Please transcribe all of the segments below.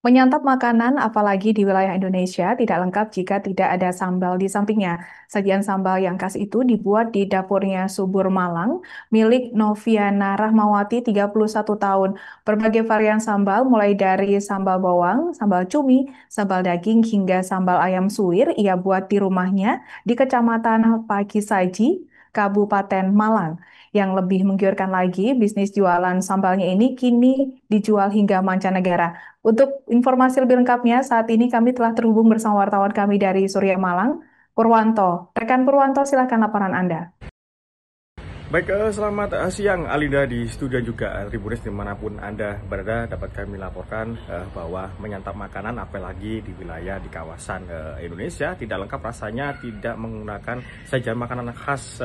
Menyantap makanan, apalagi di wilayah Indonesia, tidak lengkap jika tidak ada sambal di sampingnya. Sajian sambal yang khas itu dibuat di dapurnya Subur Malang, milik Noviana Rahmawati, 31 tahun. Berbagai varian sambal, mulai dari sambal bawang, sambal cumi, sambal daging, hingga sambal ayam suwir, ia buat di rumahnya di Kecamatan Pakisaji, Kabupaten Malang. Yang lebih menggiurkan lagi, bisnis jualan sambalnya ini kini dijual hingga mancanegara. Untuk informasi lebih lengkapnya, saat ini kami telah terhubung bersama wartawan kami dari Surya Malang, Purwanto. Rekan Purwanto, silakan laporan Anda. Baik, selamat siang Alinda di studio juga Tribunis dimanapun Anda berada. Dapat kami laporkan bahwa menyantap makanan apalagi di wilayah di kawasan Indonesia tidak lengkap rasanya tidak menggunakan sajian makanan khas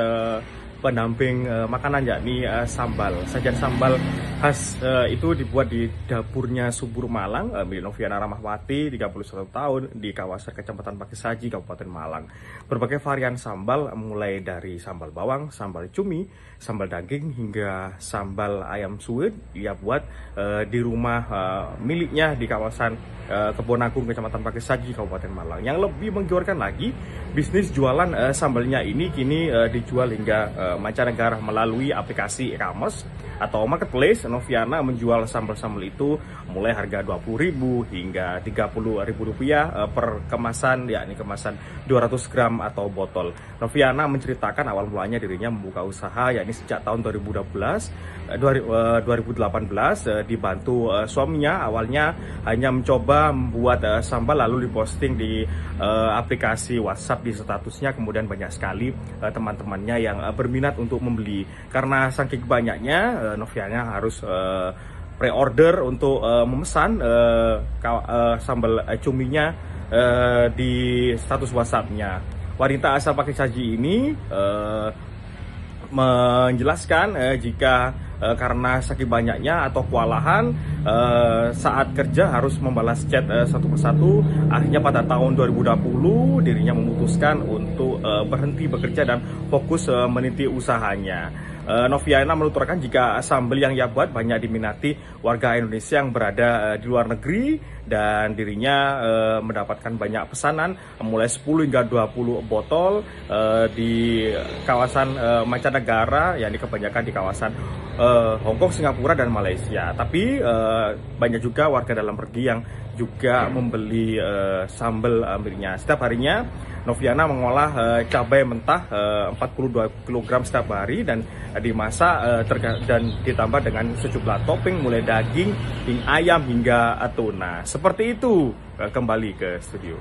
pendamping makanan, yakni sambal. Sajian sambal khas itu dibuat di dapurnya Subur Malang, milik Noviana Rahmawati, 31 tahun, di kawasan Kecamatan Pakisaji, Kabupaten Malang. Berbagai varian sambal, mulai dari sambal bawang, sambal cumi, sambal daging, hingga sambal ayam suwir, ia buat di rumah miliknya di kawasan Kebon Agung, Kecamatan Pakisaji, Kabupaten Malang. Yang lebih menggiurkan lagi, bisnis jualan sambalnya ini kini dijual hingga mancanegara melalui aplikasi e-commerce atau marketplace. Noviana menjual sambal-sambal itu mulai harga Rp20.000 hingga Rp30.000 per kemasan, yakni kemasan 200 gram atau botol. Noviana menceritakan awal mulanya dirinya membuka usaha yakni sejak tahun 2018 dibantu suaminya. Awalnya hanya mencoba membuat sambal lalu diposting di aplikasi WhatsApp di statusnya, kemudian banyak sekali teman-temannya yang berminat untuk membeli. Karena saking banyaknya, Noviana harus pre-order untuk memesan sambal cuminya di status WhatsApp-nya. Wanita asal Pakisaji ini menjelaskan jika karena saking banyaknya atau kewalahan saat kerja harus membalas chat satu persatu, akhirnya pada tahun 2020 dirinya memutuskan untuk berhenti bekerja dan fokus meniti usahanya. Noviana menuturkan jika sambal yang ia buat banyak diminati warga Indonesia yang berada di luar negeri, dan dirinya mendapatkan banyak pesanan mulai 10 hingga 20 botol di kawasan mancanegara, yakni kebanyakan di kawasan Hong Kong, Singapura, dan Malaysia. Tapi banyak juga warga dalam pergi yang juga membeli sambal miliknya. Setiap harinya Noviana mengolah cabai mentah 42 kg setiap hari dan dimasak dan ditambah dengan sejumlah topping mulai daging, ayam hingga tuna. Seperti itu. Kembali ke studio.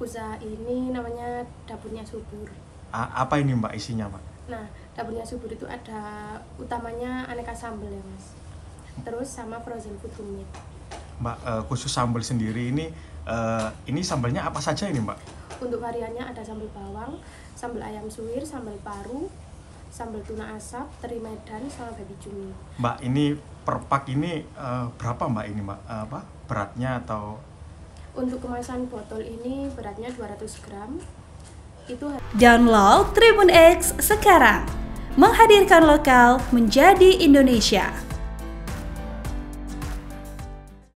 Usaha ini namanya Dapurnya Subur. Apa ini Mbak isinya, Mbak? Nah, Dapurnya Subur itu ada utamanya aneka sambal ya Mas. Terus sama frozen food meat. Mbak, khusus sambal sendiri ini sambalnya apa saja ini, Mbak? Untuk variannya ada sambal bawang, sambal ayam suwir, sambal paru, sambal tuna asap, teri medan, sama babi cumi. Mbak, ini per pak ini berapa Mbak ini, Mbak? Beratnya atau? Untuk kemasan botol ini beratnya 200 gram. Download Tribun X sekarang, menghadirkan lokal menjadi Indonesia.